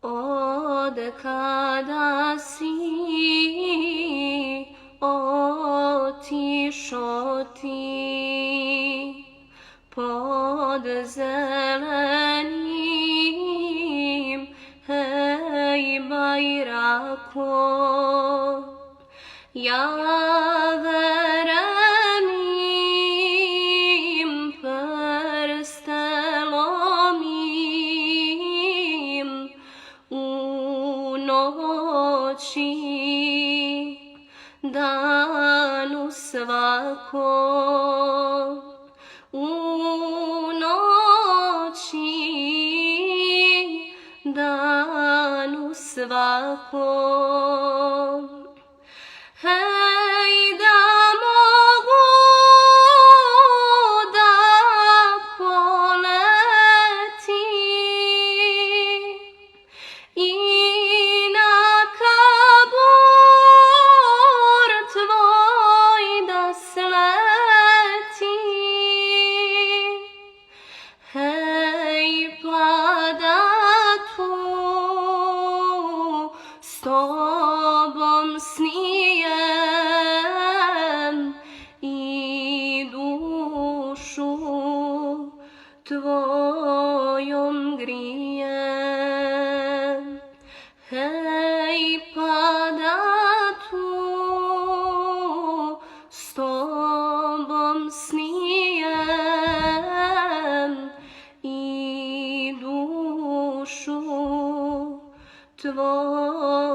Od kada si otišo ti pod zelenim hej bajrako, ja verenim prste lomim u noći danu svakom, u noći danu svakom. Hej, da mogu da poletim i na kabur tvoj da sletim. Hej, pa da tu s tobom snijem i dušu tvojom grijem. Hej, pa da tu s tobom snijem i dušu tvojom